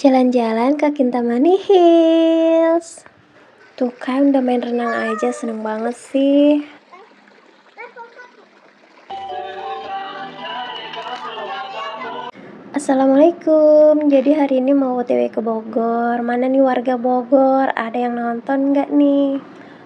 Jalan-jalan ke Kintamani Hills. Tuh kan udah main renang aja, seneng banget sih. Assalamualaikum. Jadi hari ini mau OTW ke Bogor. Mana nih warga Bogor? Ada yang nonton nggak nih?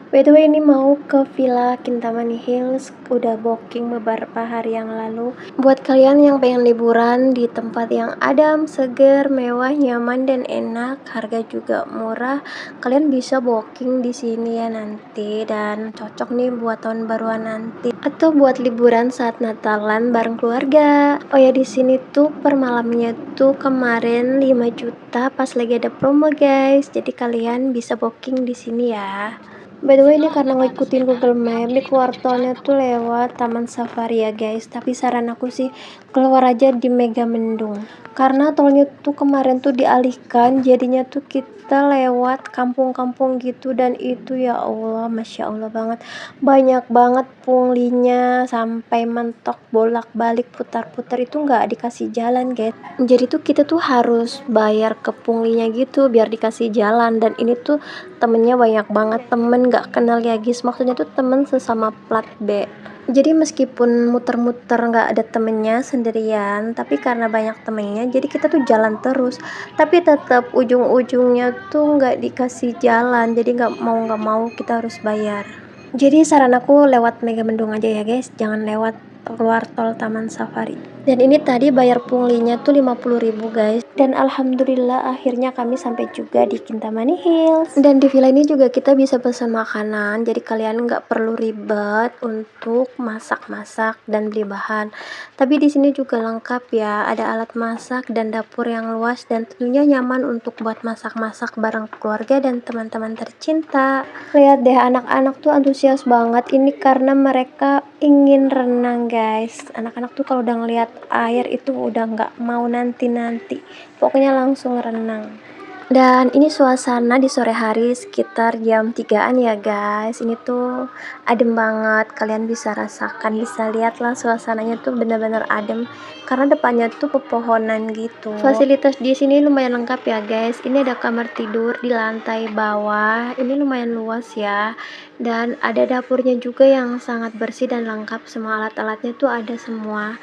By the way, ini mau ke Villa Kintamani Hills, udah booking beberapa hari yang lalu. Buat kalian yang pengen liburan di tempat yang adem, seger, mewah, nyaman, dan enak, harga juga murah, kalian bisa booking di sini ya nanti, dan cocok nih buat tahun baruan nanti atau buat liburan saat Natalan bareng keluarga. Oh ya, di sini tuh per malamnya tuh kemarin 5 juta pas lagi ada promo guys. Jadi kalian bisa booking di sini ya. By the way, ini karena ngikutin Google Map, ini keluar tolnya tuh lewat Taman Safari ya guys. Tapi saran aku sih keluar aja di Megamendung. Karena tolnya tuh kemarin tuh dialihkan, jadinya tuh kita lewat kampung-kampung gitu. Dan itu ya Allah, Masya Allah banget. Banyak banget punglinya, sampai mentok bolak-balik putar-putar itu nggak dikasih jalan guys. Jadi tuh kita tuh harus bayar ke punglinya gitu biar dikasih jalan. Dan ini tuh temennya banyak banget, temen gak kenal ya guys, maksudnya tuh temen sesama plat B. Jadi meskipun muter-muter gak ada temennya, sendirian, tapi karena banyak temennya jadi kita tuh jalan terus, tapi tetap ujung-ujungnya tuh gak dikasih jalan. Jadi gak mau kita harus bayar. Jadi saran aku lewat Megamendung aja ya guys, jangan lewat keluar tol Taman Safari. Dan ini tadi bayar punglinya tuh 50.000 guys. Dan alhamdulillah akhirnya kami sampai juga di Kintamani Hills. Dan di villa ini juga kita bisa pesan makanan, jadi kalian nggak perlu ribet untuk masak-masak dan beli bahan. Tapi di sini juga lengkap ya, ada alat masak dan dapur yang luas, dan tentunya nyaman untuk buat masak-masak bareng keluarga dan teman-teman tercinta. Lihat deh, anak-anak tuh antusias banget ini karena mereka ingin renang guys. Anak-anak tuh kalau udah ngeliat air itu udah nggak mau nanti-nanti, pokoknya langsung renang. Dan ini suasana di sore hari sekitar jam 3-an ya guys. Ini tuh adem banget, kalian bisa rasakan, bisa lihat lah suasananya tuh bener-bener adem karena depannya tuh pepohonan gitu. Fasilitas di sini lumayan lengkap ya guys. Ini ada kamar tidur di lantai bawah, ini lumayan luas ya. Dan ada dapurnya juga yang sangat bersih dan lengkap, semua alat-alatnya tuh ada semua.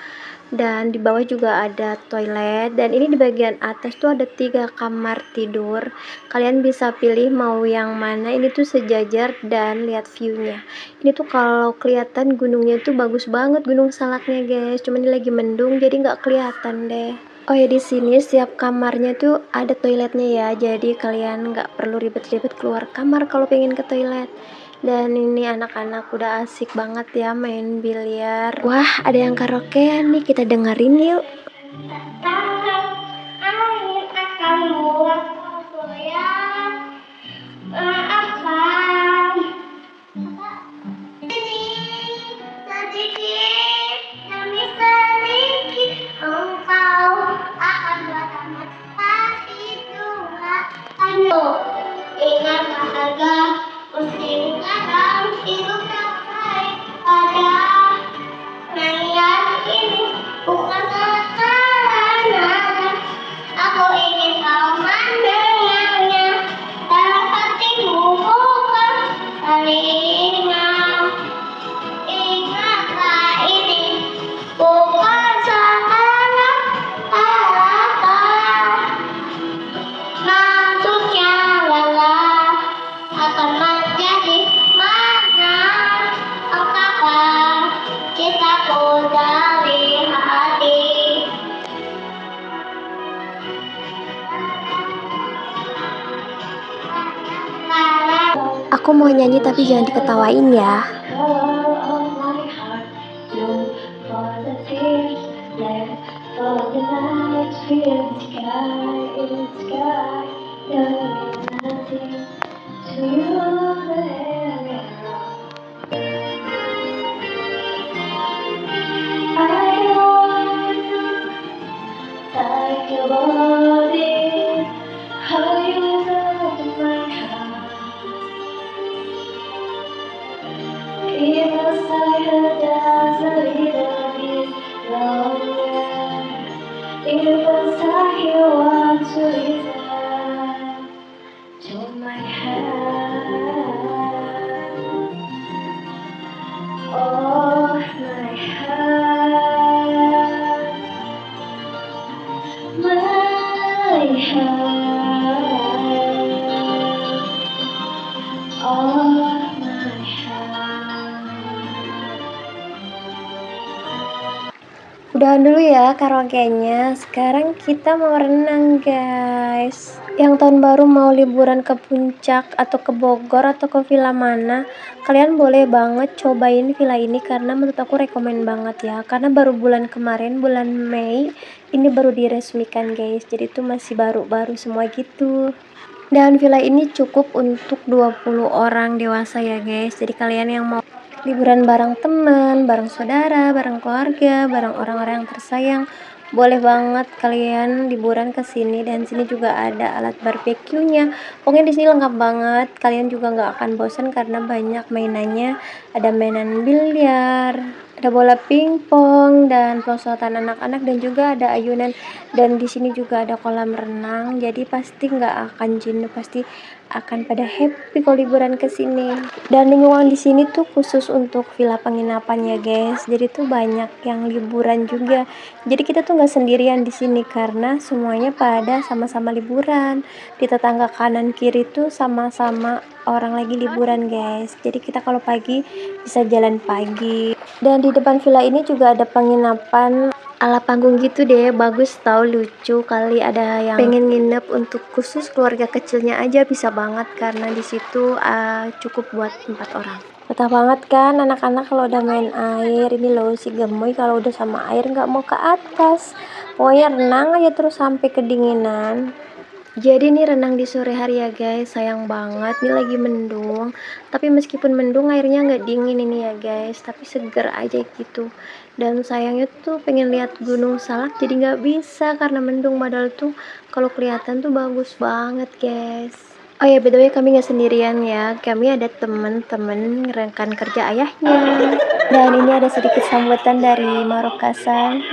Dan di bawah juga ada toilet, dan ini di bagian atas tuh ada 3 kamar tidur. Kalian bisa pilih mau yang mana, ini tuh sejajar dan lihat view-nya. Ini tuh kalau kelihatan gunungnya tuh bagus banget, Gunung Salaknya guys. Cuman ini lagi mendung jadi nggak kelihatan deh. Oh ya, di sini setiap kamarnya tuh ada toiletnya ya, jadi kalian nggak perlu ribet-ribet keluar kamar kalau pengen ke toilet. Dan ini anak-anak udah asik banget ya main biliar. Wah, ada yang karaokean nih, kita dengerin yuk. Air akan buat goyang, maafkan sedikit demi sedikit, engkau akan beramat hati Tuhan. Ayo, ingat harga mesti kadang hidup yang baik pada nyanyian ini bukan sederhana. Aku ingin kau mendengarnya dalam hatimu, bukan telinga. Ingatlah ini bukan kata-kata, maksudnya lelah akan menjadi mana. Engkaukan cintaku dari hati. Aku mau nyanyi tapi jangan diketawain ya. If I saw you want to Udahan dulu ya karaoke-nya, sekarang kita mau renang guys. Yang tahun baru mau liburan ke puncak atau ke Bogor atau ke villa mana, kalian boleh banget cobain villa ini karena menurut aku rekomen banget ya. Karena baru bulan kemarin, bulan Mei, ini baru diresmikan guys. Jadi itu masih baru-baru semua gitu. Dan villa ini cukup untuk 20 orang dewasa ya guys. Jadi kalian yang mau liburan bareng teman, bareng saudara, bareng keluarga, bareng orang-orang yang tersayang, boleh banget kalian liburan ke sini. Dan sini juga ada alat barbeque-nya. Pokoknya di sini lengkap banget. Kalian juga nggak akan bosan karena banyak mainannya. Ada mainan biliar, ada bola pingpong dan perosotan anak-anak, dan juga ada ayunan. Dan di sini juga ada kolam renang. Jadi pasti nggak akan jenuh, pasti akan pada happy kalau liburan ke sini. Dan lingkungan di sini tuh khusus untuk villa penginapan ya guys. Jadi tuh banyak yang liburan juga. Jadi kita tuh nggak sendirian di sini karena semuanya pada sama-sama liburan. Di tetangga kanan kiri tuh sama-sama orang lagi liburan guys. Jadi kita kalau pagi bisa jalan pagi. Dan di depan villa ini juga ada penginapan ala panggung gitu deh, bagus tau, lucu. Kali ada yang pengen nginep untuk khusus keluarga kecilnya aja bisa banget karena di situ cukup buat 4 orang. Betah banget kan anak-anak kalau udah main air. Ini loh si gemoy kalau udah sama air nggak mau ke atas, pokoknya renang aja terus sampai kedinginan. Jadi ini renang di sore hari ya guys, sayang banget ini lagi mendung. Tapi meskipun mendung airnya nggak dingin ini ya guys, tapi seger aja gitu. Dan sayangnya tuh pengen lihat Gunung Salak jadi nggak bisa karena mendung, padahal tuh kalau kelihatan tuh bagus banget guys. Oh ya, btw kami nggak sendirian ya, kami ada temen-temen rekan kerja ayahnya. Dan ini ada sedikit sambutan dari Marokasan.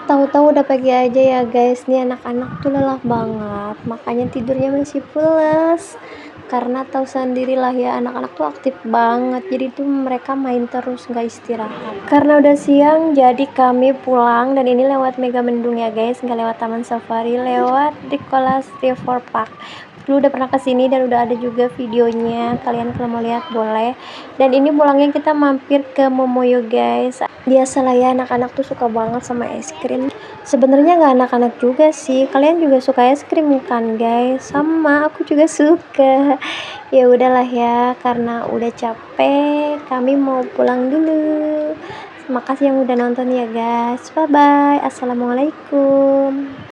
Tahu-tahu udah pagi aja ya guys, nih anak-anak tuh lelah banget, makanya tidurnya masih pules. Karena tahu sendirilah ya, anak-anak tuh aktif banget, jadi tuh mereka main terus nggak istirahat. Karena udah siang, jadi kami pulang dan ini lewat Mega Mendung ya guys, nggak lewat Taman Safari, lewat Nicholas River Park. Lu udah pernah kesini dan udah ada juga videonya, kalian kalau mau lihat boleh. Dan ini pulangnya kita mampir ke Momoyo guys. Biasalah ya, anak-anak tuh suka banget sama es krim. Sebenarnya nggak anak-anak juga sih, kalian juga suka es krim kan guys? Sama, aku juga suka. Ya udahlah ya, karena udah capek, kami mau pulang dulu. Makasih yang udah nonton ya guys. Bye bye. Assalamualaikum.